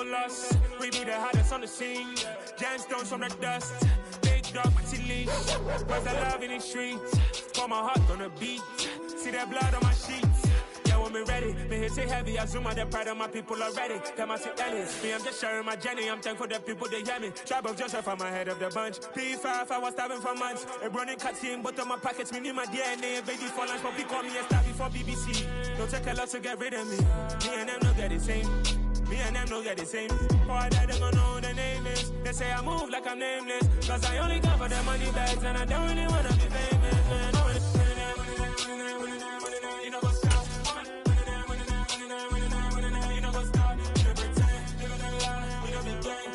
no loss. We be the hottest on the scene. Gemstones from the dust. Big dog, pretty leash. Where's the love in the streets? Pour my heart on the beat. See that blood on my sheets. Yeah, when me ready, me hit it heavy. I zoom out the pride of my people already. Them I see Ellis. Me, I'm just sharing my journey. I'm thankful that people they hear me. Tribe of Joseph, I'm ahead of the bunch. P5, I was starving for months. A running cut in, but on my pockets, me need my DNA. Baby for lunch, but call me a star before BBC. Don't take a lot to get rid of me. Me and them no get the same. Me and them no get the same. Boy, that they gon' know the name is. They say I move like I'm nameless. Cause I only got for the money bags. And I don't really wanna be famous, man. You know what's up? You know what's up? You know pretend. You know the lie. You know the game.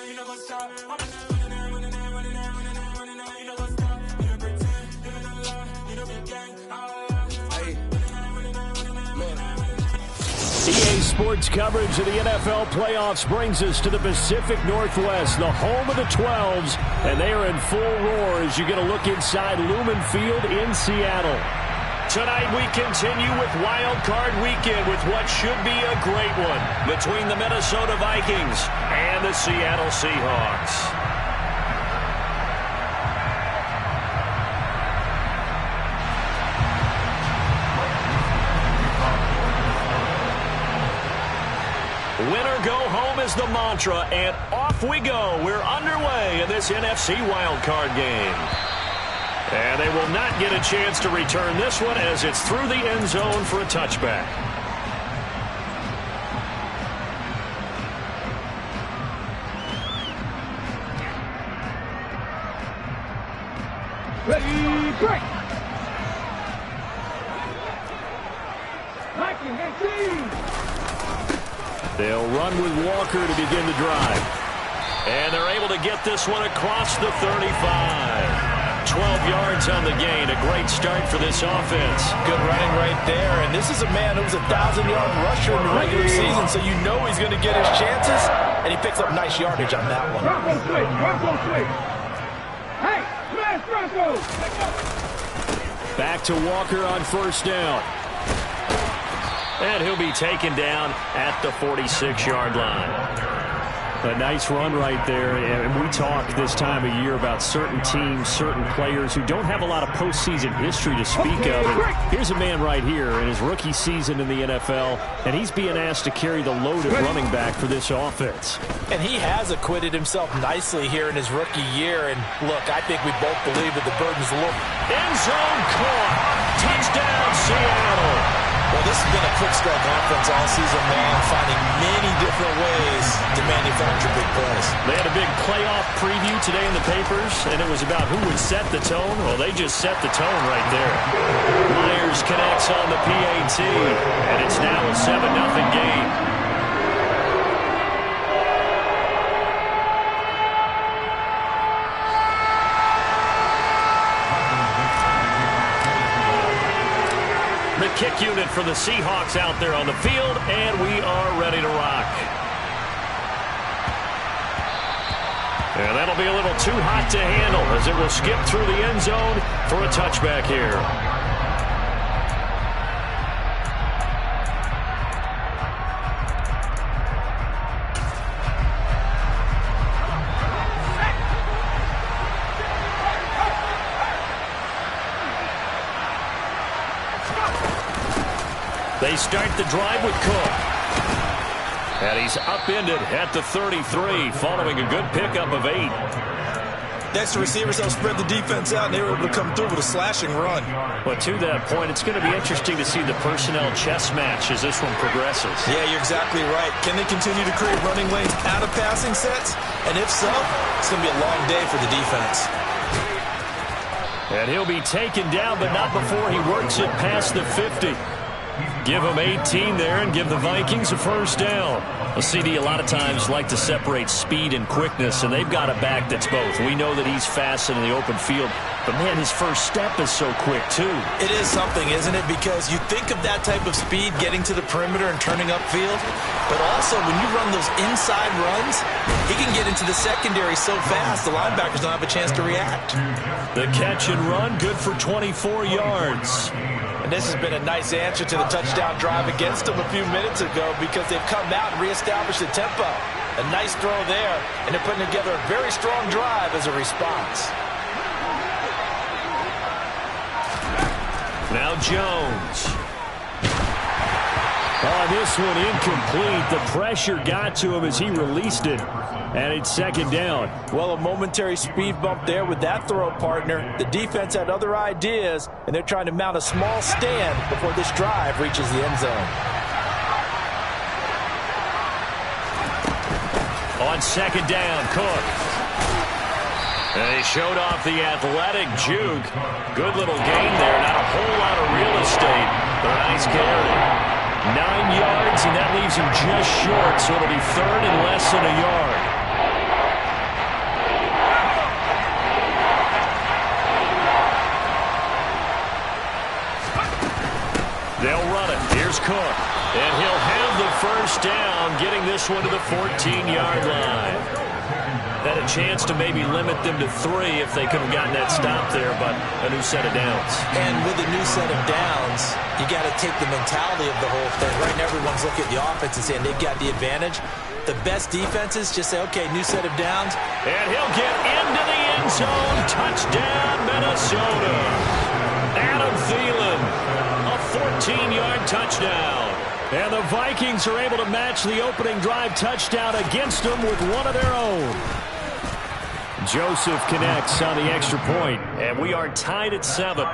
You know what's up? EA Sports coverage of the NFL playoffs brings us to the Pacific Northwest, the home of the 12s, and they are in full roar as you get a look inside Lumen Field in Seattle. Tonight we continue with Wild Card Weekend with what should be a great one between the Minnesota Vikings and the Seattle Seahawks. Winner go home is the mantra, and off we go. We're underway in this NFC wildcard game. And they will not get a chance to return this one as it's through the end zone for a touchback. Ready, break! Viking, get team! They'll run with Walker to begin the drive. And they're able to get this one across the 35. 12 yards on the gain. A great start for this offense. Good running right there. And this is a man who's a 1,000-yard rusher in the regular season, so you know he's going to get his chances. And he picks up nice yardage on that one. Bronco switch, Bronco switch. Hey, smash Bronco! Back to Walker on first down. And he'll be taken down at the 46-yard line. A nice run right there. And we talk this time of year about certain teams, certain players who don't have a lot of postseason history to speak of. And here's a man right here in his rookie season in the NFL, and he's being asked to carry the load at running back for this offense. And he has acquitted himself nicely here in his rookie year. And look, I think we both believe that the burden's a little... End zone caught. Touchdown, Seattle. Well, this has been a quick strike offense all season long, finding many different ways to manufacture big plays. They had a big playoff preview today in the papers, and it was about who would set the tone. Well, they just set the tone right there. Myers connects on the PAT, and it's now a 7-0 game. The kick unit for the Seahawks out there on the field, and we are ready to rock. And that'll be a little too hot to handle as it will skip through the end zone for a touchback here. They start the drive with Cook. And he's upended at the 33 following a good pickup of 8. Next, the receivers help spread the defense out, and they were able to come through with a slashing run. But to that point, it's going to be interesting to see the personnel chess match as this one progresses. Yeah, you're exactly right. Can they continue to create running lanes out of passing sets? And if so, it's going to be a long day for the defense. And he'll be taken down, but not before he works it past the 50. Give them 18 there and give the Vikings a first down. Well, CD, a lot of times like to separate speed and quickness, and they've got a back that's both. We know that he's fast in the open field, but, man, his first step is so quick, too. It is something, isn't it? Because you think of that type of speed getting to the perimeter and turning upfield, but also when you run those inside runs, he can get into the secondary so fast the linebackers don't have a chance to react. The catch and run, good for 24 yards. And this has been a nice answer to the touchdown drive against them a few minutes ago because they've come out and reestablished the tempo. A nice throw there, and they're putting together a very strong drive as a response. Now Jones. Oh, this one incomplete. The pressure got to him as he released it. And it's second down. Well, a momentary speed bump there with that throw partner. The defense had other ideas, and they're trying to mount a small stand before this drive reaches the end zone. On second down, Cook. And he showed off the athletic juke. Good little gain there. Not a whole lot of real estate, but a nice carry. 9 yards, and that leaves him just short, so it'll be third and less than a yard. They'll run it. Here's Cook. And he'll have the first down, getting this one to the 14-yard line. Had a chance to maybe limit them to 3 if they could have gotten that stop there, but a new set of downs. And with a new set of downs, you got to take the mentality of the whole thing. Right now, everyone's looking at the offense and saying they've got the advantage. The best defenses just say, okay, new set of downs. And he'll get into the end zone. Touchdown, Minnesota. Adam Thielen, a 14-yard touchdown. And the Vikings are able to match the opening drive touchdown against them with one of their own. Joseph connects on the extra point, and we are tied at 7.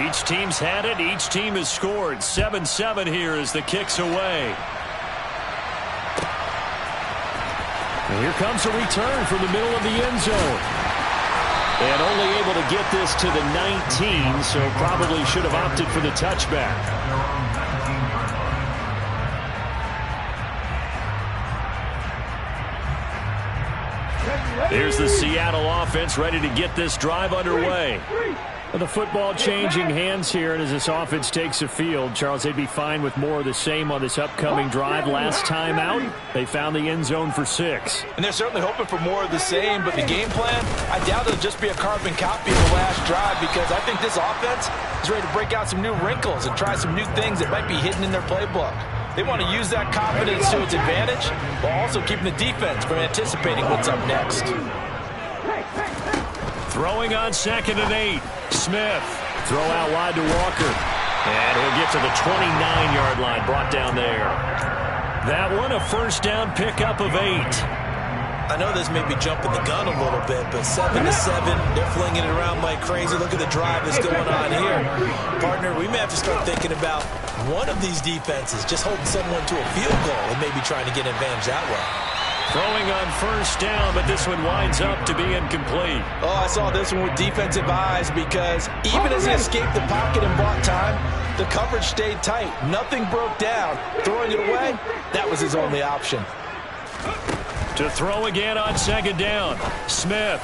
Each team's had it. Each team has scored. 7-7 here as the kick's away. And here comes a return from the middle of the end zone. And only able to get this to the 19, so probably should have opted for the touchback. Here's the Seattle offense ready to get this drive underway. The football changing hands here, and as this offense takes the field, Charles, they'd be fine with more of the same on this upcoming drive. Last time out, they found the end zone for 6. And they're certainly hoping for more of the same, but the game plan, I doubt it'll just be a carbon copy of the last drive because I think this offense is ready to break out some new wrinkles and try some new things that might be hidden in their playbook. They want to use that confidence to its advantage while also keeping the defense from anticipating what's up next. Throwing on 2nd and 8. Smith. Throw out wide to Walker. And he'll get to the 29-yard line. Brought down there. That one a first down pickup of 8. I know this may be jumping the gun a little bit, but 7-7, they're flinging it around like crazy. Look at the drive that's going on here. Partner, we may have to start thinking about one of these defenses just holding someone to a field goal and maybe trying to get an advantage that way. Throwing on first down, but this one winds up to be incomplete. Oh, I saw this one with defensive eyes because even as he escaped the pocket and bought time, the coverage stayed tight. Nothing broke down. Throwing it away, that was his only option. To throw again on 2nd down. Smith.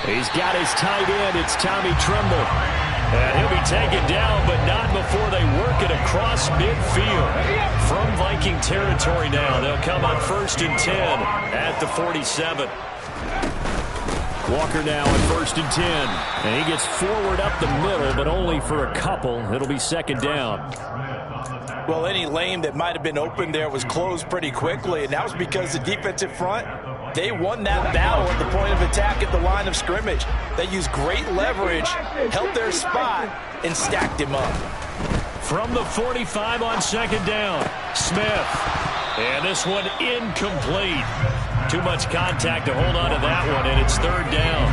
He's got his tight end. It's Tommy Tremble. And he'll be taken down, but not before they work it across midfield. From Viking territory now, they'll come on 1st and 10 at the 47. Walker now at 1st and 10. And he gets forward up the middle, but only for a couple. It'll be 2nd down. Well, any lane that might have been open there was closed pretty quickly, and that was because the defensive front, they won that battle at the point of attack at the line of scrimmage. They used great leverage, held their spot, and stacked him up. From the 45 on 2nd down, Smith. And this one incomplete. Too much contact to hold on to that one, and it's 3rd down.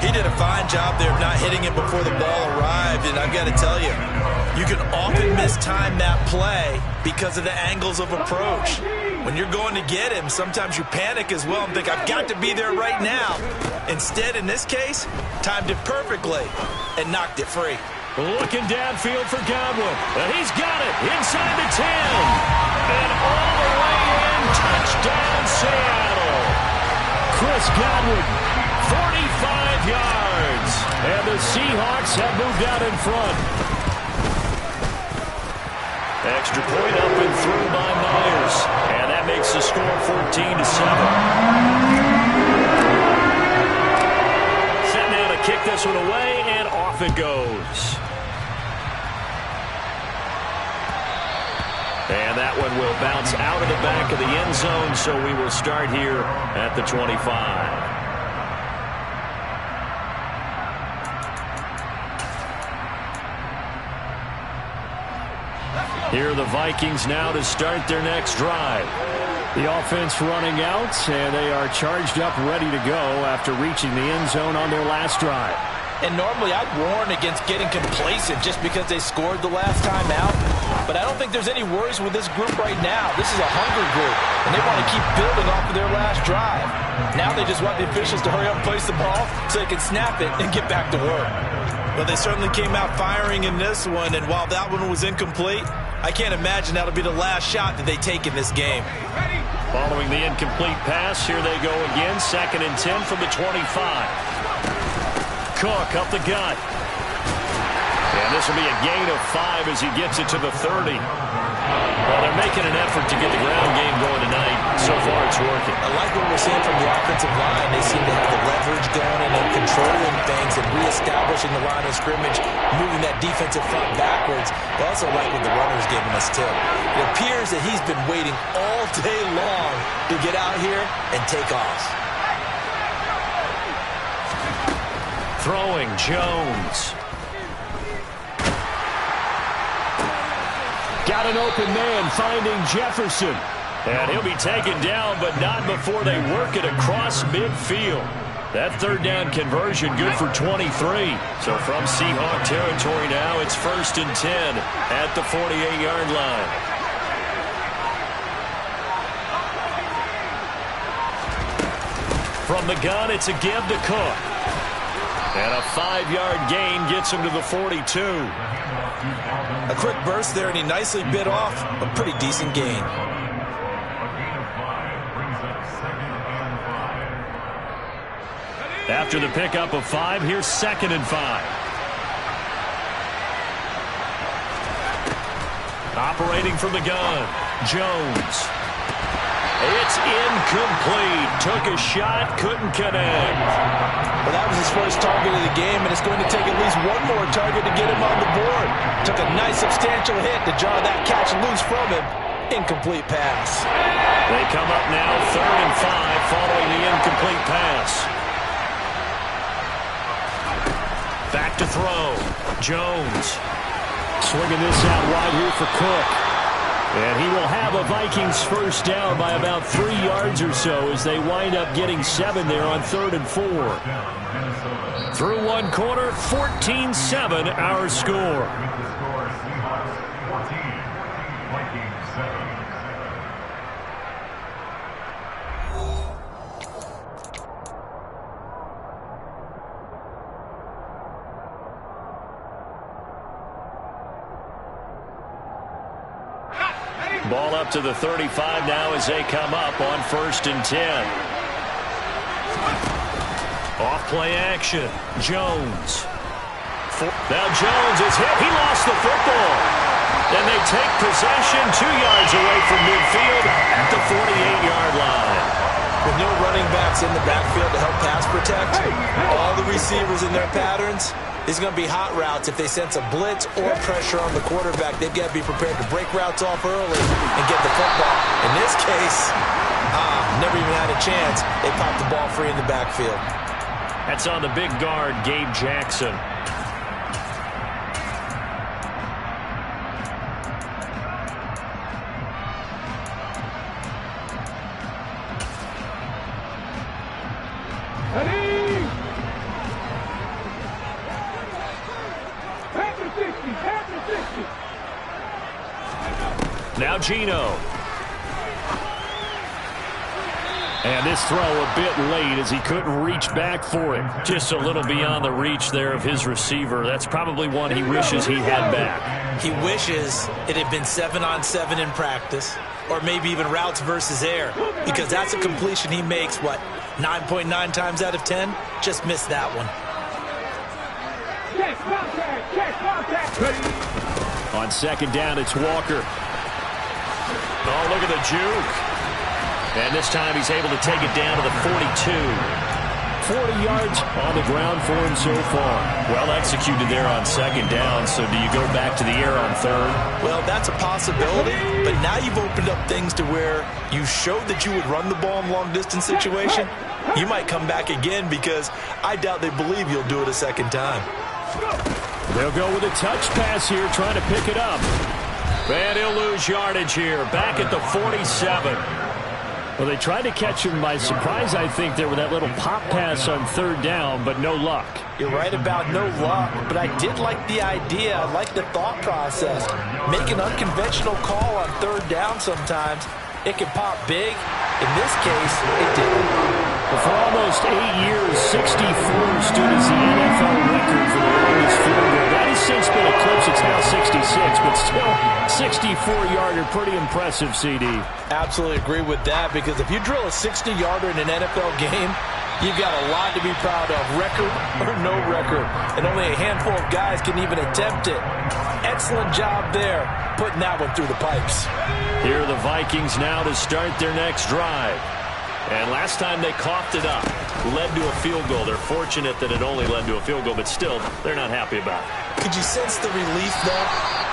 He did a fine job there of not hitting it before the ball arrived, and I've got to tell you, you can often mistime that play because of the angles of approach. When you're going to get him, sometimes you panic as well and think, I've got to be there right now. Instead, in this case, timed it perfectly and knocked it free. Looking downfield for Godwin. And he's got it inside the 10. And all the way in. Touchdown, Seattle. Chris Godwin, 45 yards. And the Seahawks have moved out in front. Extra point up and through by Myers. And that makes the score 14-7. Set now to kick this one away, and off it goes. And that one will bounce out of the back of the end zone, so we will start here at the 25. Here are the Vikings now to start their next drive. The offense running out, and they are charged up, ready to go after reaching the end zone on their last drive. And normally I'd warn against getting complacent just because they scored the last time out. But I don't think there's any worries with this group right now. This is a hunger group, and they want to keep building off of their last drive. Now they just want the officials to hurry up and place the ball so they can snap it and get back to work. Well, they certainly came out firing in this one, and while that one was incomplete, I can't imagine that'll be the last shot that they take in this game. Following the incomplete pass, here they go again. 2nd and 10 from the 25. Cook up the gut. And this will be a gain of 5 as he gets it to the 30. Well, they're making an effort to get the ground game going tonight. So far, it's working. I like what we're seeing from the offensive line. They seem to have the leverage going and they're controlling things and reestablishing the line of scrimmage, moving that defensive front backwards. I also like what the runner's giving us, too. It appears that he's been waiting all day long to get out here and take off. Throwing, Jones. Got an open man, finding Jefferson. And he'll be taken down, but not before they work it across midfield. That 3rd down conversion good for 23. So from Seahawk territory now, it's 1st and 10 at the 48-yard line. From the gun, it's a give to Cook. And a 5-yard gain gets him to the 42. A quick burst there, and he nicely bit off a pretty decent gain. After the pickup of 5, here's 2nd and 5. Operating from the gun, Jones. It's incomplete. Took a shot, couldn't connect. Well, that was his first target of the game, and it's going to take at least one more target to get him on the board. Took a nice substantial hit to jar that catch loose from him. Incomplete pass. They come up now 3rd and 5 following the incomplete pass. Back to throw. Jones. Swinging this out wide here for Cook. And he will have a Vikings first down by about 3 yards or so as they wind up getting 7 there on 3rd and 4. Through one quarter, 14-7 our score. Ball up to the 35 now as they come up on 1st and 10. Off play action. Jones. Now Jones is hit. He lost the football. And they take possession 2 yards away from midfield at the 48-yard line. With no running backs in the backfield to help pass protect, all the receivers in their patterns, it's going to be hot routes. If they sense a blitz or pressure on the quarterback, they've got to be prepared to break routes off early and get the football. In this case, never even had a chance. They popped the ball free in the backfield. That's on the big guard, Gabe Jackson. Now Gino. And this throw a bit late as he couldn't reach back for it. Just a little beyond the reach there of his receiver. That's probably one he wishes he had back. He wishes it had been 7-on-7 in practice, or maybe even routes versus air, because that's a completion he makes, 9.9 times out of 10? Just missed that one. On second down, it's Walker. Oh, look at the juke. And this time he's able to take it down to the 42. 40 yards on the ground for him so far. Well executed there on second down, so do you go back to the air on third? Well, that's a possibility, but now you've opened up things to where you showed that you would run the ball in long-distance situation. You might come back again because I doubt they believe you'll do it a second time. They'll go with a touch pass here, trying to pick it up. And he'll lose yardage here, back at the 47. Well, they tried to catch him by surprise, I think, there with that little pop pass on third down, but no luck. You're right about no luck, but I did like the idea. I like the thought process. Make an unconventional call on third down sometimes. It can pop big. In this case, it didn't. For almost 8 years, 64 stood as the NFL record for the longest field goal. That has since been eclipsed. It's now 66, but still 64-yarder. Pretty impressive, CD. Absolutely agree with that, because if you drill a 60-yarder in an NFL game, you've got a lot to be proud of, record or no record. And only a handful of guys can even attempt it. Excellent job there, putting that one through the pipes. Here are the Vikings now to start their next drive. And last time they coughed it up, led to a field goal. They're fortunate that it only led to a field goal, but still, they're not happy about it. Could you sense the relief, though,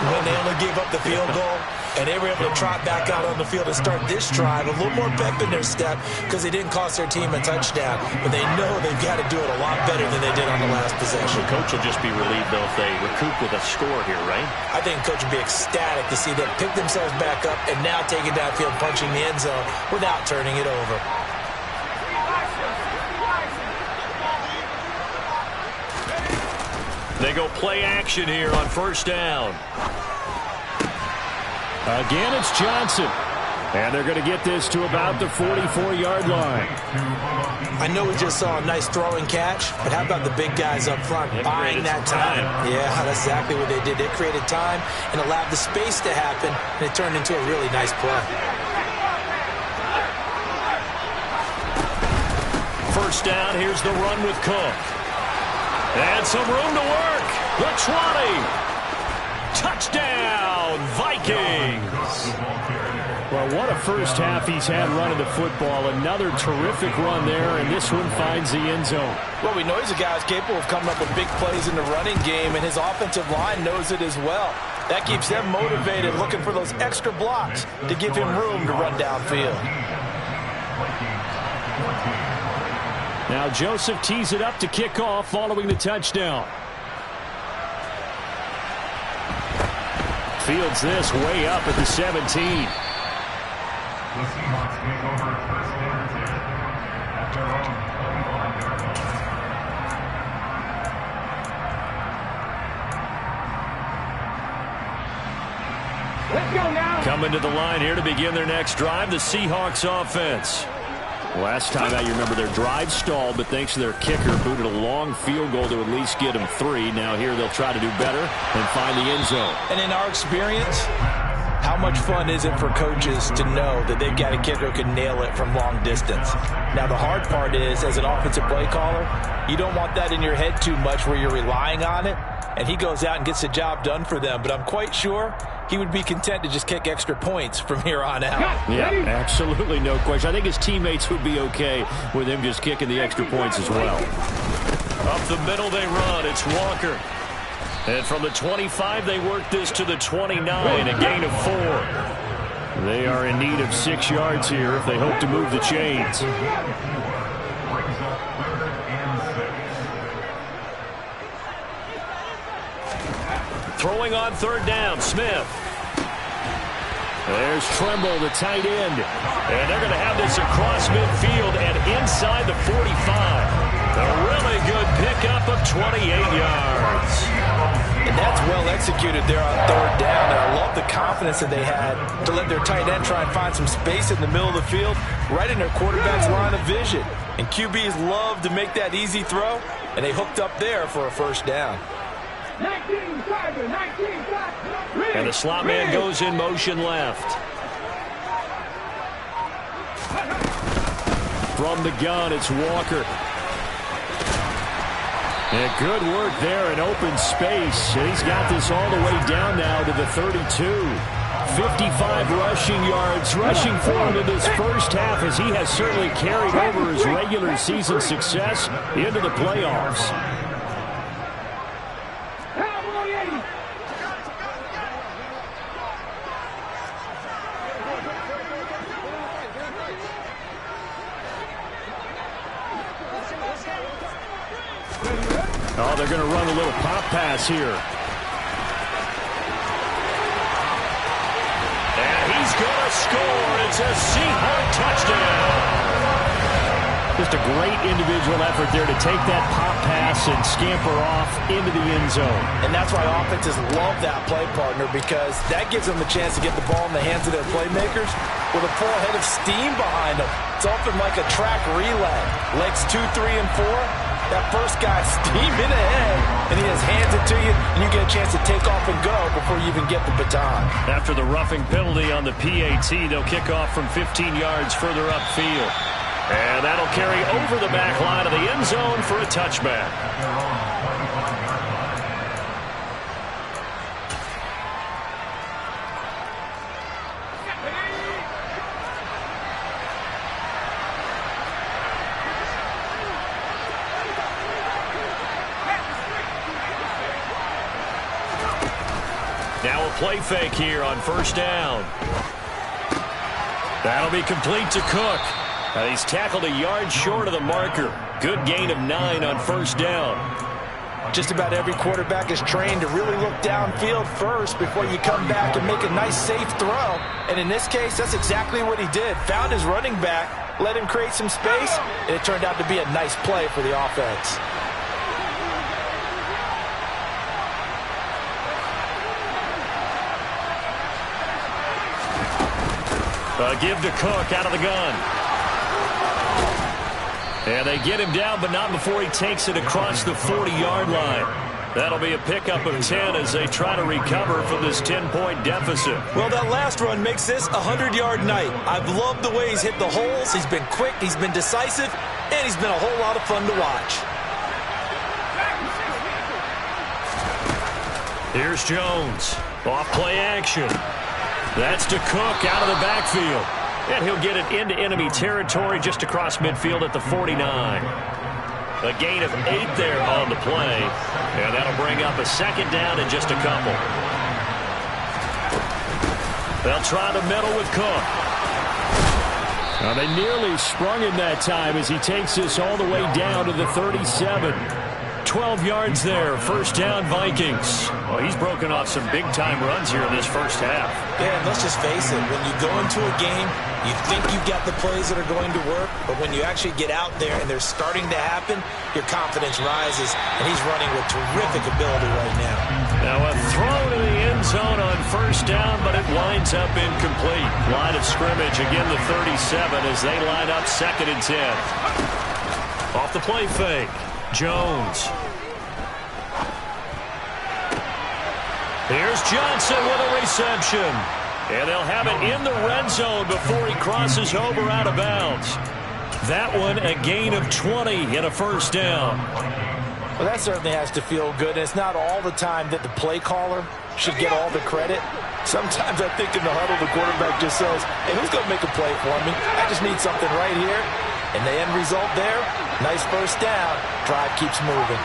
when they only gave up the field goal and they were able to trot back out on the field and start this drive? A little more pep in their step because they didn't cost their team a touchdown, but they know they've got to do it a lot better than they did on the last possession. The coach will just be relieved, though, if they recoup with a score here, right? I think coach will be ecstatic to see them pick themselves back up and now take it downfield, punching the end zone without turning it over. They go play action here on first down. Again, it's Johnson. And they're going to get this to about the 44-yard line. I know we just saw a nice throw and catch, but how about the big guys up front buying that time? Yeah, that's exactly what they did. They created time and allowed the space to happen, and it turned into a really nice play. First down, here's the run with Cook. And some room to work. The 20. Touchdown, Vikings. Well, what a first half he's had running the football. Another terrific run there, and this one finds the end zone. Well, we know he's a guy who's capable of coming up with big plays in the running game, and his offensive line knows it as well. That keeps them motivated, looking for those extra blocks to give him room to run downfield. Now Joseph tees it up to kick off following the touchdown. Fields this way up at the 17. The Seahawks take over first and 10 at their own 35-yard line. Let's go now. Coming to the line here to begin their next drive, the Seahawks offense. Last time out, you remember their drive stalled, but thanks to their kicker, booted a long field goal to at least get them 3. Now here they'll try to do better and find the end zone. And in our experience, how much fun is it for coaches to know that they've got a kicker who can nail it from long distance? Now the hard part is, as an offensive play caller, you don't want that in your head too much where you're relying on it, and he goes out and gets the job done for them. But I'm quite sure he would be content to just kick extra points from here on out. Yeah, absolutely no question. I think his teammates would be okay with him just kicking the extra points as well. Up the middle they run. It's Walker. And from the 25, they work this to the 29, a gain of 4. They are in need of 6 yards here if they hope to move the chains. Throwing on third down, Smith. There's Tremble, the tight end. And they're going to have this across midfield and inside the 45. A really good pickup of 28 yards. And that's well executed there on third down, and I love the confidence that they had to let their tight end try and find some space in the middle of the field, right in their quarterback's line of vision. And QBs love to make that easy throw, and they hooked up there for a first down. 19 Tiger, 19 Tiger. And the slot man goes in motion left. From the gun, it's Walker. And good work there in open space. And he's got this all the way down now to the 32. 55 rushing yards, rushing forward in this first half, as he has certainly carried over his regular season success into the playoffs. Oh, they're going to run a little pop pass here. And he's going to score. It's a Seahawk touchdown. Just a great individual effort there to take that pop pass and scamper off into the end zone. And that's why offenses love that play, partner, because that gives them the chance to get the ball in the hands of their playmakers with a full head of steam behind them. It's often like a track relay. Legs 2, 3, and 4. That first guy steaming ahead, and he just hands it to you, and you get a chance to take off and go before you even get the baton. After the roughing penalty on the PAT, they'll kick off from 15 yards further upfield. And that'll carry over the back line of the end zone for a touchback. Now a play fake here on first down. That'll be complete to Cook. He's tackled a yard short of the marker. Good gain of 9 on first down. Just about every quarterback is trained to really look downfield first before you come back and make a nice, safe throw. And in this case, that's exactly what he did. Found his running back, let him create some space, and it turned out to be a nice play for the offense. Give to Cook out of the gun. And they get him down, but not before he takes it across the 40-yard line. That'll be a pickup of 10 as they try to recover from this 10-point deficit. Well, that last run makes this a 100-yard night. I've loved the way he's hit the holes. He's been quick, he's been decisive, and he's been a whole lot of fun to watch. Here's Jones. Off play action. That's to Cook out of the backfield. And he'll get it into enemy territory just across midfield at the 49. A gain of 8 there on the play. And that'll bring up a second down in just a couple. They'll try the middle with Cook. Now they nearly sprung him that time as he takes this all the way down to the 37. 12 yards there, first down Vikings. Well, he's broken off some big-time runs here in this first half. Yeah, and let's just face it, when you go into a game, you think you've got the plays that are going to work, but when you actually get out there and they're starting to happen, your confidence rises, and he's running with terrific ability right now. Now a throw to the end zone on first down, but it winds up incomplete. Line of scrimmage, again the 37 as they line up 2nd and 10. Off the play fake. Jones. Here's Johnson with a reception. And they'll have it in the red zone before he crosses over out of bounds. That one a gain of 20 and a first down. Well, that certainly has to feel good. And it's not all the time that the play caller should get all the credit. Sometimes I think in the huddle the quarterback just says, hey, who's going to make a play for me? I just need something right here. And the end result there, nice first down. Drive keeps moving.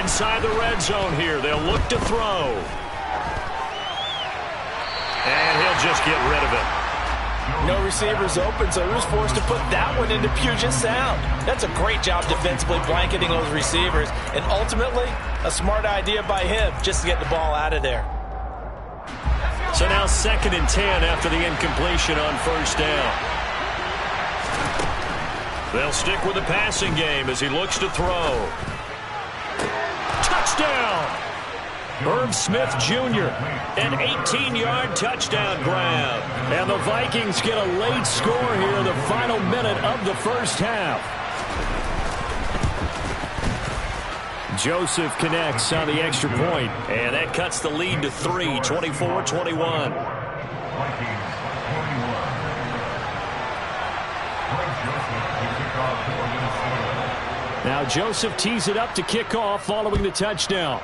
Inside the red zone here, they'll look to throw. And he'll just get rid of it. No receivers open, so he was forced to put that one into Puget Sound. That's a great job defensively blanketing those receivers. And ultimately, a smart idea by him just to get the ball out of there. So now 2nd and 10 after the incompletion on first down. They'll stick with the passing game as he looks to throw. Touchdown! Irv Smith Jr., an 18-yard touchdown grab. And the Vikings get a late score here in the final minute of the first half. Joseph connects on the extra point, and that cuts the lead to 3, 24-21. Now Joseph tees it up to kick off following the touchdown.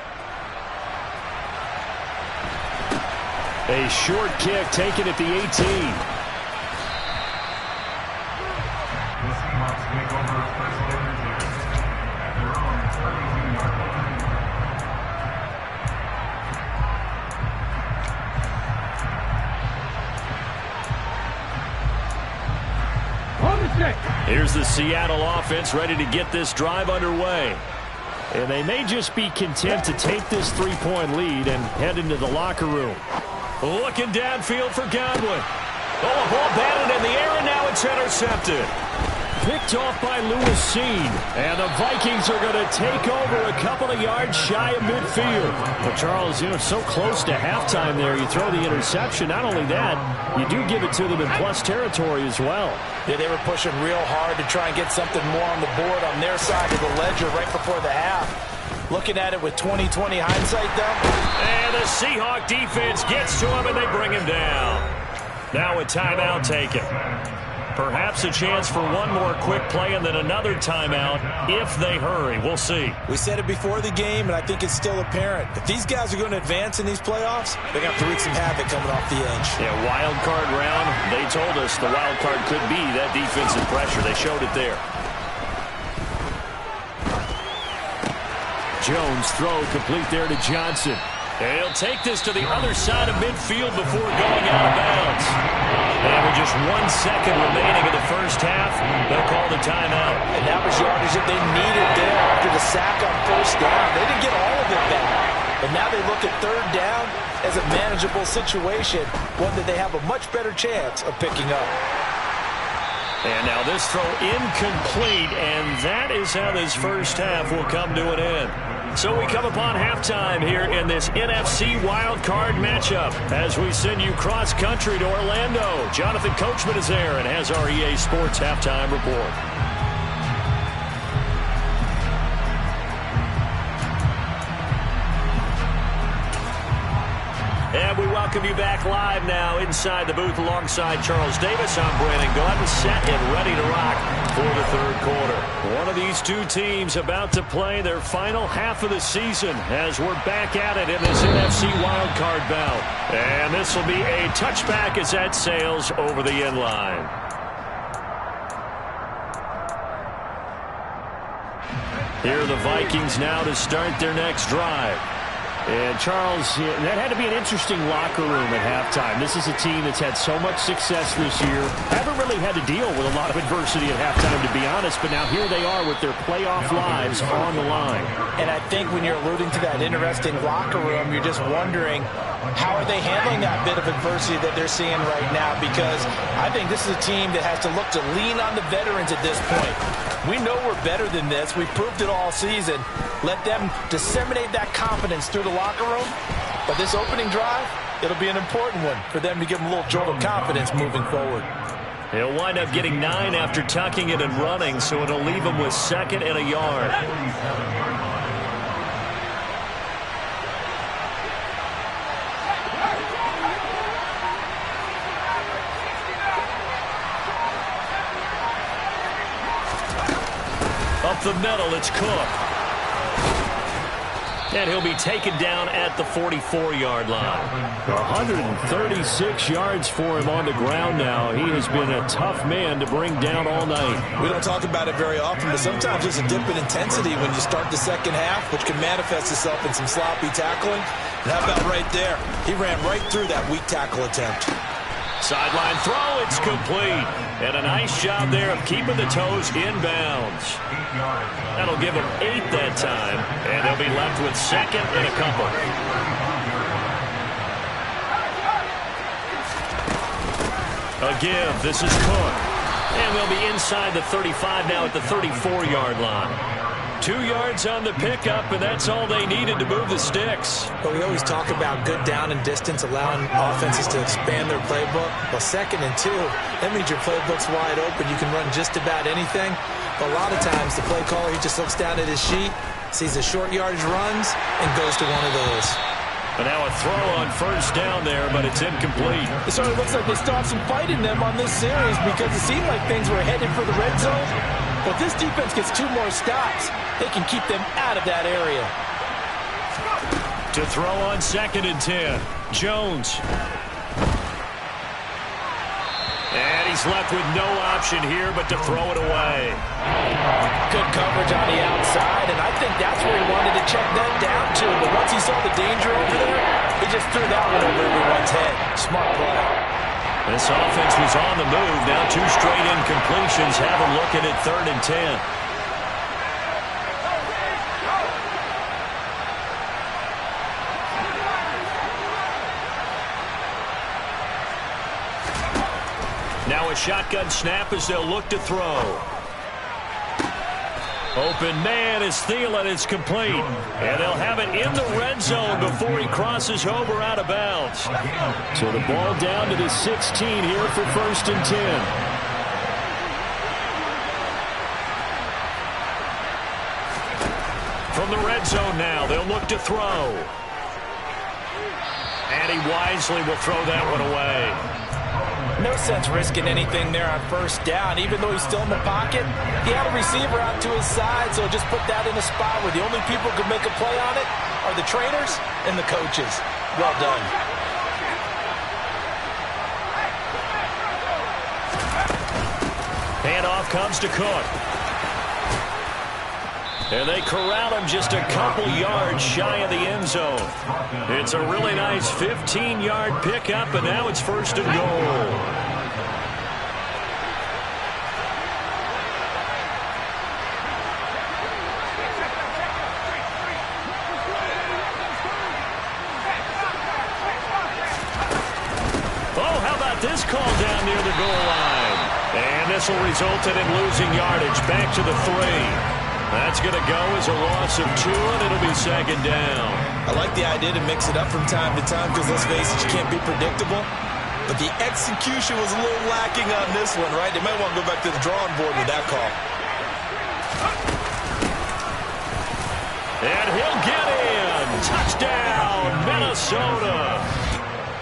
A short kick taken at the 18. The Seahawks take over first and 10 at their own 32-yard line. On the stick. Here's the Seattle offense ready to get this drive underway. And they may just be content to take this 3-point lead and head into the locker room. Looking downfield for Godwin. Oh, a ball batted in the air, and now it's intercepted. Picked off by Lewis Cine. And the Vikings are going to take over a couple of yards shy of midfield. But Charles, so close to halftime there, you throw the interception. Not only that, you do give it to them in plus territory as well. Yeah, they were pushing real hard to try and get something more on the board on their side of the ledger right before the half. Looking at it with 20/20 hindsight, though. And the Seahawk defense gets to him, and they bring him down. Now a timeout taken. Perhaps a chance for one more quick play and then another timeout if they hurry. We'll see. We said it before the game, and I think it's still apparent. If these guys are going to advance in these playoffs, they're going to have to wreak some havoc coming off the edge. Yeah, wild card round. They told us the wild card could be that defensive pressure. They showed it there. Jones throw complete there to Johnson. And he'll take this to the other side of midfield before going out of bounds. And with just 1 second remaining in the first half, they'll call the timeout. And that was yardage that they needed there after the sack on first down. They didn't get all of it back. But now they look at third down as a manageable situation, one that they have a much better chance of picking up. And now this throw incomplete, and that is how this first half will come to an end. So we come upon halftime here in this NFC wildcard matchup as we send you cross-country to Orlando. Jonathan Coachman is there and has our EA Sports halftime report. And we welcome you back live now inside the booth alongside Charles Davis. I'm Brandon Gaudin, set and ready to rock for the third quarter. One of these two teams about to play their final half of the season as we're back at it in this NFC wildcard bout. And this will be a touchback as that sails over the end line. Here are the Vikings now to start their next drive. And, Charles, that had to be an interesting locker room at halftime. This is a team that's had so much success this year. Haven't really had to deal with a lot of adversity at halftime, to be honest, but now here they are with their playoff lives on the line. And I think when you're alluding to that interesting locker room, you're just wondering, how are they handling that bit of adversity that they're seeing right now? Because I think this is a team that has to look to lean on the veterans at this point. We know we're better than this. We've proved it all season. Let them disseminate that confidence through the locker room. But this opening drive, it'll be an important one for them to give them a little jolt of confidence moving forward. He'll wind up getting 9 after tucking it and running, so it'll leave him with 2nd and a yard. Up the middle, it's Cook. And he'll be taken down at the 44-yard line. 136 yards for him on the ground now. He has been a tough man to bring down all night. We don't talk about it very often, but sometimes there's a dip in intensity when you start the second half, which can manifest itself in some sloppy tackling. And how about right there? He ran right through that weak tackle attempt. Sideline throw, it's complete. And a nice job there of keeping the toes inbounds. That'll give him 8 that time. And they'll be left with 2nd and a couple. A give, this is Cook. And we'll be inside the 35 now at the 34-yard line. 2 yards on the pickup, and that's all they needed to move the sticks. But we always talk about good down and distance, allowing offenses to expand their playbook. Well, 2nd and 2, that means your playbook's wide open. You can run just about anything. But a lot of times, the play caller, he just looks down at his sheet, sees the short yardage runs, and goes to one of those. But now a throw on 1st down there, but it's incomplete. It certainly looks like they still have some fight in them on this series because it seemed like things were headed for the red zone. But this defense gets 2 more stops, they can keep them out of that area. To throw on 2nd and 10. Jones. And he's left with no option here but to throw it away. Good coverage on the outside, and I think that's where he wanted to check that down to. But once he saw the danger over there, he just threw that one over everyone's head. Smart play. This offense was on the move. Now 2 straight incompletions have them looking at 3rd and 10. Now a shotgun snap as they'll look to throw. Open man is Thielen. It's complete. And they'll have it in the red zone before he crosses over out of bounds. So the ball down to the 16 here for 1st and 10. From the red zone now, they'll look to throw. And he wisely will throw that one away. No sense risking anything there on 1st down. Even though he's still in the pocket, he had a receiver out to his side, so just put that in a spot where the only people who can make a play on it are the trainers and the coaches. Well done. Handoff comes to Cook. And they corral him just a couple yards shy of the end zone. It's a really nice 15-yard pickup, and now it's 1st and goal. Oh, how about this call down near the goal line? And this will result in him losing yardage back to the 3. That's going to go as a loss of 2, and it'll be 2nd down. I like the idea to mix it up from time to time because, let's face it, you can't be predictable. But the execution was a little lacking on this one, right? They might want to go back to the drawing board with that call. And he'll get in. Touchdown, Minnesota.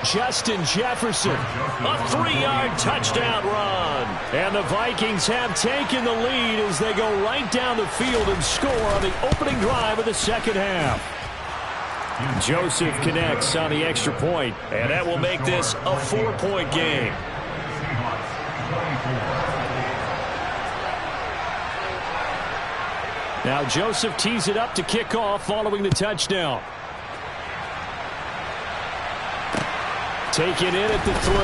Justin Jefferson, a 3-yard touchdown run. And the Vikings have taken the lead as they go right down the field and score on the opening drive of the 2nd half. Joseph connects on the extra point, and that will make this a 4-point game. Now Joseph tees it up to kick off following the touchdown. Taken in at the 3.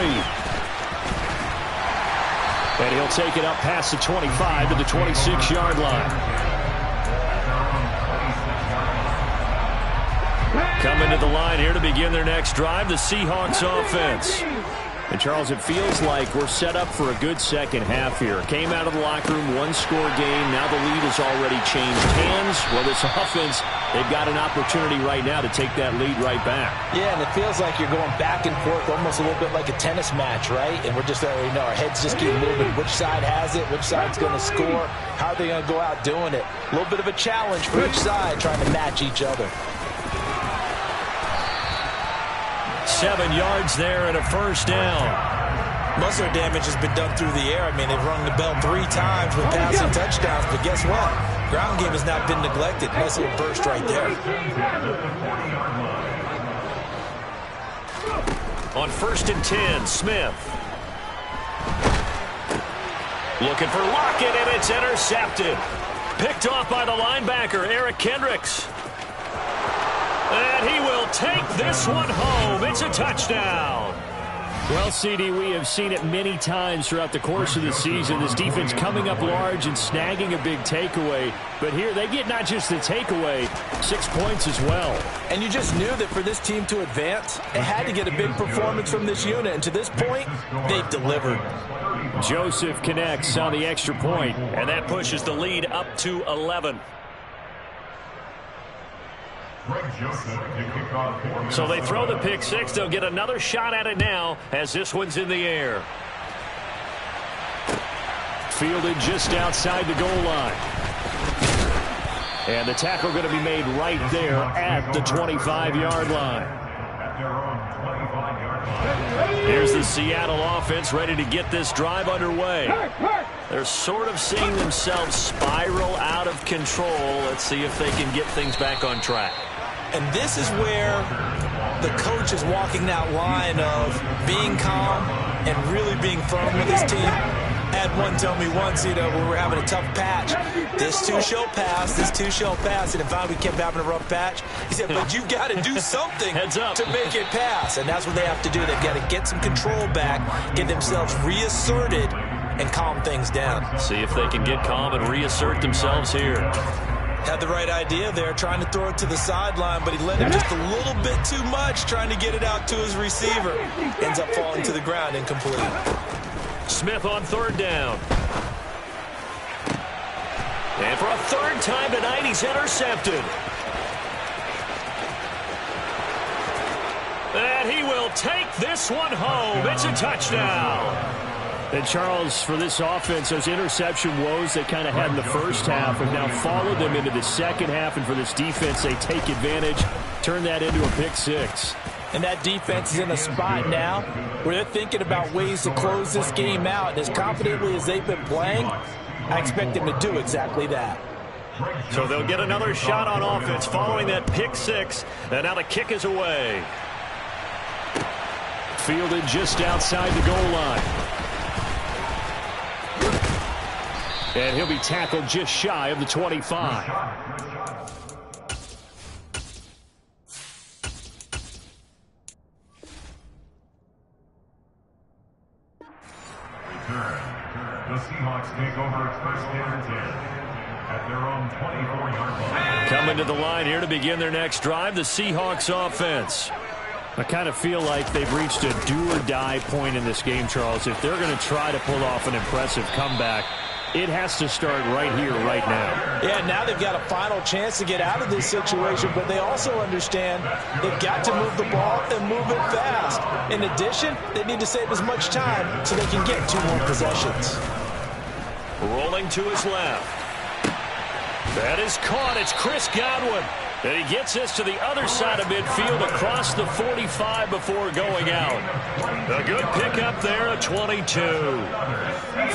And he'll take it up past the 25 to the 26-yard line. Coming to the line here to begin their next drive, the Seahawks offense. And, Charles, it feels like we're set up for a good 2nd half here. Came out of the locker room, 1-score game. Now the lead has already changed hands. Well, this offense, they've got an opportunity right now to take that lead right back. Yeah, and it feels like you're going back and forth almost a little bit like a tennis match, right? And we're just, our heads just keep moving. Which side has it? Which side's going to score? How are they going to go out doing it? A little bit of a challenge for each side trying to match each other. 7 yards there and a 1st down. Most of their damage has been done through the air. I mean, they've rung the bell 3 times with passing touchdowns, but guess what? Ground game has not been neglected. Nice little burst right there. On 1st and 10, Smith. Looking for Lockett, and it's intercepted. Picked off by the linebacker, Eric Kendricks. And he will take this one home. It's a touchdown. Well, CD, we have seen it many times throughout the course of the season. This defense coming up large and snagging a big takeaway. But here, they get not just the takeaway, 6 points as well. And you just knew that for this team to advance, it had to get a big performance from this unit. And to this point, they've delivered. Joseph connects on the extra point, and that pushes the lead up to 11. So they throw the pick six. They'll get another shot at it now as this one's in the air. Fielded just outside the goal line. And the tackle going to be made right there at the 25-yard line. Here's the Seattle offense ready to get this drive underway. They're sort of seeing themselves spiral out of control. Let's see if they can get things back on track. And this is where the coach is walking that line of being calm and really being firm with his team. Had one tell me once, when we were having a tough patch, this too shall pass, this too shall pass. And if we kept having a rough patch, he said, but you've got to do something to make it pass. And that's what they have to do. They've got to get some control back, get themselves reasserted, and calm things down. See if they can get calm and reassert themselves here. Had the right idea there, trying to throw it to the sideline, but he let him just a little bit too much, trying to get it out to his receiver. Ends up falling to the ground incomplete. Smith on third down. And for a third time tonight, he's intercepted. And he will take this one home. It's a touchdown. And, Charles, for this offense, those interception woes they kind of had in the first half have now followed them into the second half. And for this defense, they take advantage, turn that into a pick six. And that defense is in a spot now where they're thinking about ways to close this game out. And as confidently as they've been playing, I expect them to do exactly that. So they'll get another shot on offense following that pick six. And now the kick is away. Fielded just outside the goal line. And he'll be tackled just shy of the 25. The Seahawks take over first and 10 at their own 24-yard line. Coming to the line here to begin their next drive, the Seahawks offense. I kind of feel like they've reached a do-or-die point in this game, Charles. If they're going to try to pull off an impressive comeback, it has to start right here, right now. Yeah, now they've got a final chance to get out of this situation, but they also understand they've got to move the ball and move it fast. In addition, they need to save as much time so they can get 2 more possessions. Rolling to his left. That is caught. It's Chris Godwin. And he gets this to the other side of midfield across the 45 before going out. A good pickup there, a 22.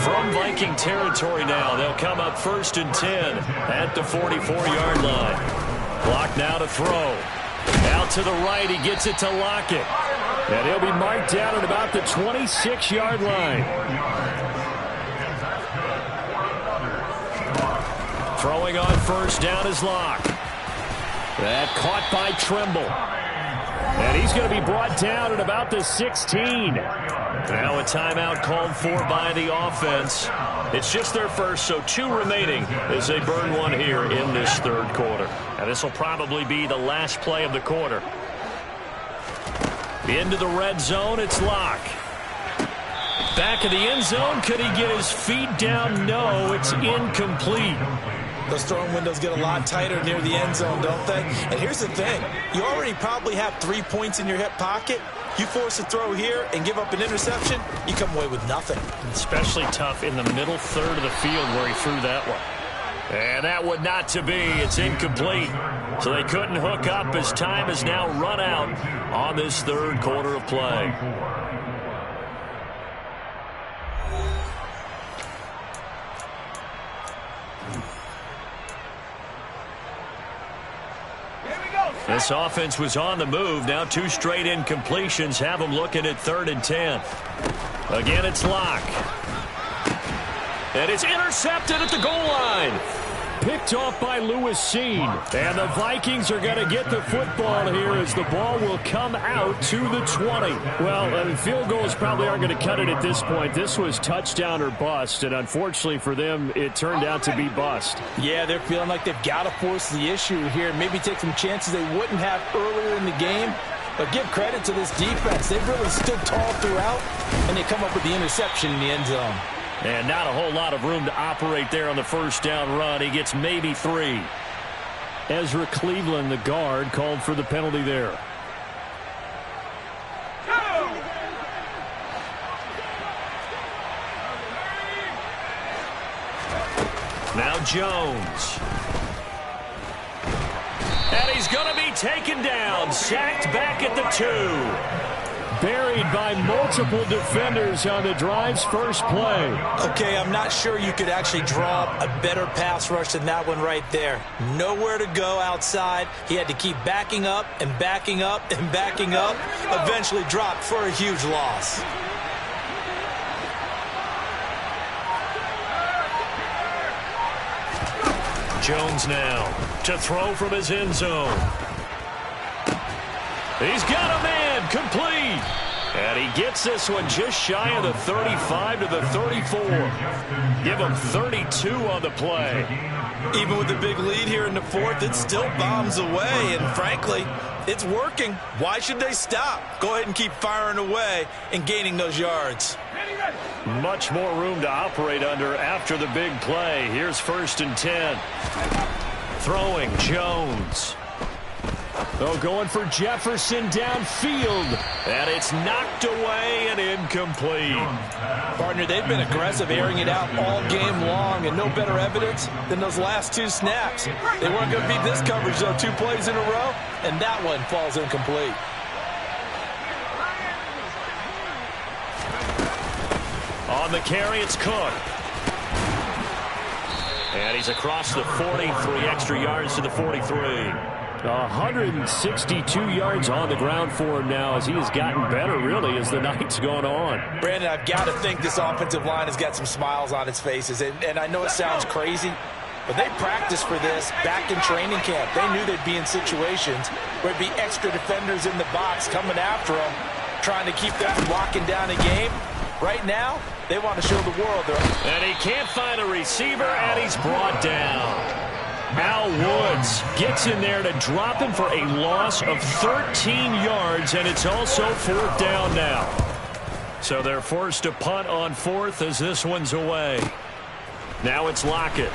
From Viking territory now, they'll come up first and 10 at the 44-yard line. Clock now to throw. Out to the right, he gets it to Lockett. And he'll be marked down at about the 26-yard line. Throwing on first down is Locke. That caught by Trimble. And he's going to be brought down at about the 16. Now a timeout called for by the offense. It's just their first, so 2 remaining as they burn one here in this third quarter. And this will probably be the last play of the quarter. Into the red zone, it's Locke. Back of the end zone, could he get his feet down? No, it's incomplete. Those throwing windows get a lot tighter near the end zone, don't they? And here's the thing. You already probably have 3 points in your hip pocket. You force a throw here and give up an interception, you come away with nothing. Especially tough in the middle third of the field where he threw that one. And that would not to be. It's incomplete. So they couldn't hook up as time has now run out on this third quarter of play. This offense was on the move. Now 2 straight incompletions have them looking at 3rd and 10. Again, it's Locke. And it's intercepted at the goal line. Picked off by Lewis Cine. And the Vikings are going to get the football here as the ball will come out to the 20. Well, field goals probably aren't going to cut it at this point. This was touchdown or bust, and unfortunately for them, it turned out to be bust. Yeah, they're feeling like they've got to force the issue here and maybe take some chances they wouldn't have earlier in the game. But give credit to this defense. They've really stood tall throughout, and they come up with the interception in the end zone. And not a whole lot of room to operate there on the first down run. He gets maybe 3. Ezra Cleveland, the guard, called for the penalty there. Now Jones. And he's going to be taken down. Sacked back at the 2. Buried by multiple defenders on the drive's first play. Okay, I'm not sure you could actually draw up a better pass rush than that one right there. Nowhere to go outside. He had to keep backing up and backing up and backing up. Eventually dropped for a huge loss. Jones now to throw from his end zone. He's got a man complete. And he gets this one just shy of the 35 to the 34. Give him 32 on the play. Even with the big lead here in the fourth, it still bombs away. And frankly, it's working. Why should they stop? Go ahead and keep firing away and gaining those yards. Much more room to operate under after the big play. Here's 1st and 10. Throwing Jones. Oh, going for Jefferson downfield. And it's knocked away and incomplete. Partner, they've been aggressive, airing it out all game long, and no better evidence than those last 2 snaps. They weren't going to beat this coverage, though, 2 plays in a row, and that one falls incomplete. On the carry, it's Cook. And he's across the 40, 3 extra yards to the 43. 162 yards on the ground for him now as he has gotten better, really, as the night's gone on. Brandon, I've got to think this offensive line has got some smiles on its faces. And I know it sounds crazy, but they practiced for this back in training camp. They knew they'd be in situations where it'd be extra defenders in the box coming after them, trying to keep them from locking down a game. Right now, they want to show the world. And he can't find a receiver, and he's brought down. Al Woods gets in there to drop him for a loss of 13 yards, and it's also 4th down now. So they're forced to punt on 4th as this one's away. Now it's Lockett.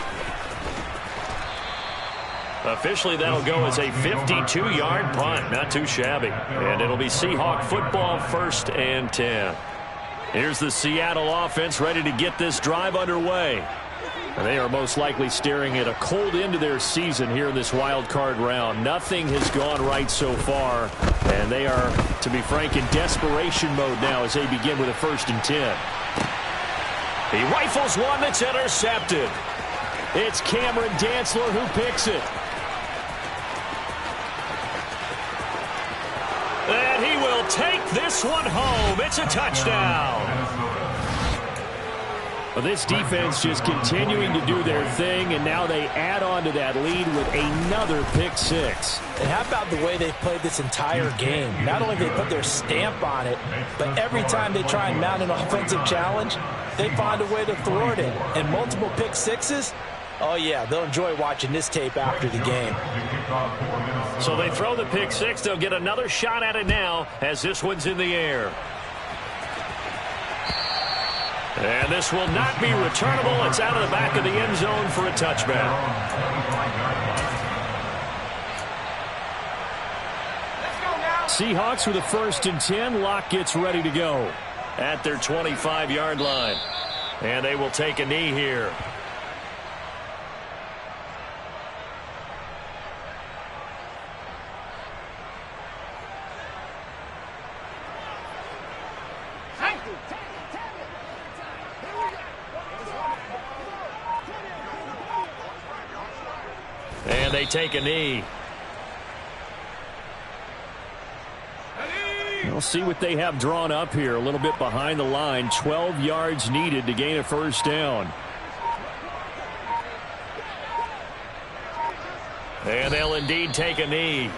Officially, that'll go as a 52-yard punt. Not too shabby. And it'll be Seahawk football, 1st and 10. Here's the Seattle offense ready to get this drive underway. They are most likely staring at a cold end to their season here in this wild card round. Nothing has gone right so far, and they are, to be frank, in desperation mode now as they begin with a 1st and 10. He rifles one that's intercepted. It's Cameron Dantzler who picks it. And he will take this one home. It's a touchdown. Well, this defense just continuing to do their thing, and now they add on to that lead with another pick 6. And how about the way they've played this entire game? Not only have they put their stamp on it, but every time they try and mount an offensive challenge, they find a way to thwart it. And multiple pick 6s, oh yeah, they'll enjoy watching this tape after the game. So they throw the pick 6. They'll get another shot at it now as this one's in the air. And this will not be returnable. It's out of the back of the end zone for a touchback. Seahawks with a 1st and 10. Locke gets ready to go at their 25-yard line. And they will take a knee here. And they take a knee. We'll see what they have drawn up here. A little bit behind the line. 12 yards needed to gain a 1st down. And they'll indeed take a knee.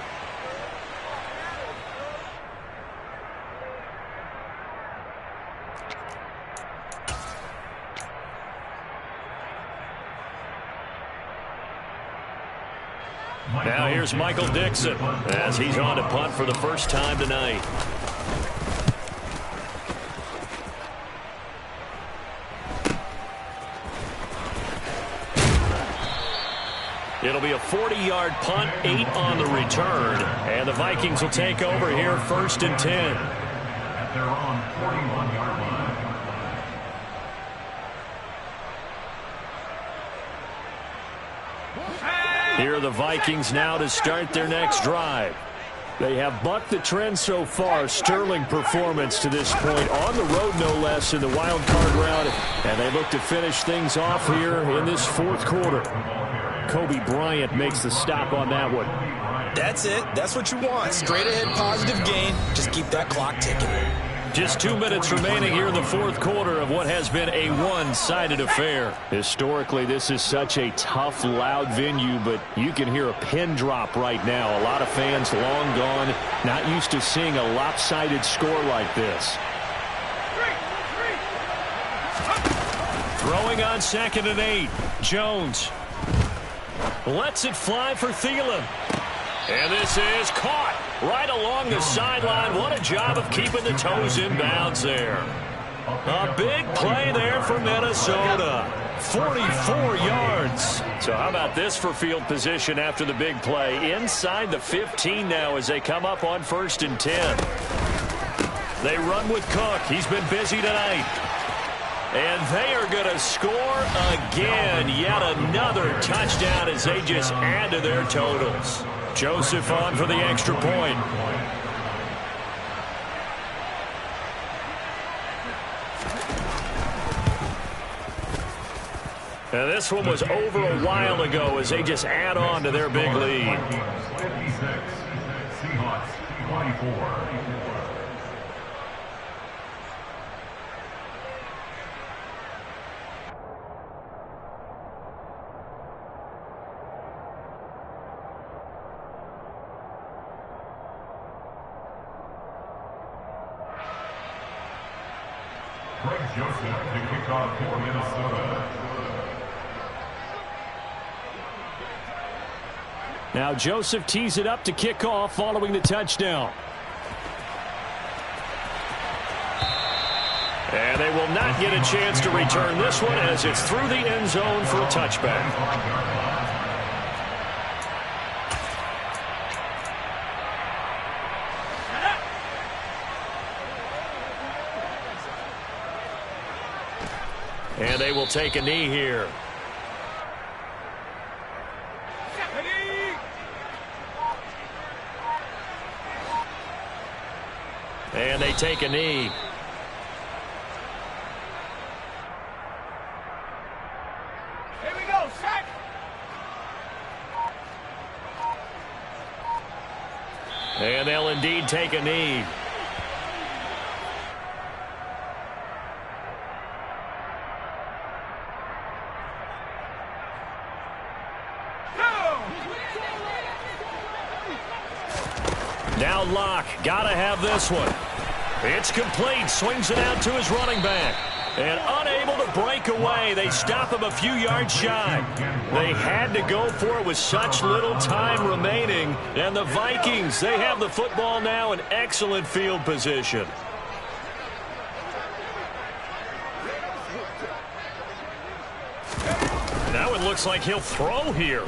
Now here's Michael Dixon as he's on to punt for the first time tonight. It'll be a 40-yard punt, 8 on the return. And the Vikings will take over here, 1st and 10. At their own 41-yard line. Here are the Vikings now to start their next drive. They have bucked the trend so far. Sterling performance to this point. On the road, no less, in the wild card round. And they look to finish things off here in this 4th quarter. Kobe Bryant makes the stop on that one. That's it. That's what you want. Straight ahead positive gain. Just keep that clock ticking. Just 2 minutes remaining here in the 4th quarter of what has been a one-sided affair. Historically, this is such a tough, loud venue, but you can hear a pin drop right now. A lot of fans long gone, not used to seeing a lopsided score like this. Throwing on 2nd and 8. Jones lets it fly for Thielen. And this is caught right along the sideline. What a job of keeping the toes in bounds there. A big play there for Minnesota. 44 yards. So how about this for field position after the big play? Inside the 15 now as they come up on 1st and 10. They run with Cook. He's been busy tonight. And they are going to score again. Yet another touchdown as they just add to their totals. Joseph on for the extra point. And this one was over a while ago as they just add on to their big lead. 56, Seahawks 24. Greg Joseph to kick off for Minnesota. Now Joseph tees it up to kick off following the touchdown. And they will not get a chance to return this one as it's through the end zone for a touchback. And they will take a knee here. And they take a knee. Here we go, set. And they'll indeed take a knee. Now Locke, gotta have this one. It's complete, swings it out to his running back. And unable to break away, they stop him a few yards shy. They had to go for it with such little time remaining. And the Vikings, they have the football now in excellent field position. Now it looks like he'll throw here.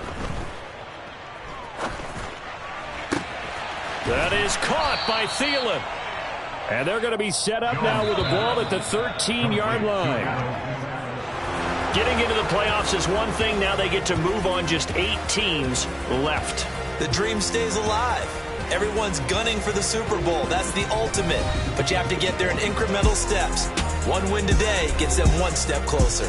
That is caught by Thielen. And they're going to be set up now with the ball at the 13-yard line. Getting into the playoffs is one thing. Now they get to move on, just 8 teams left. The dream stays alive. Everyone's gunning for the Super Bowl. That's the ultimate. But you have to get there in incremental steps. One win today gets them one step closer.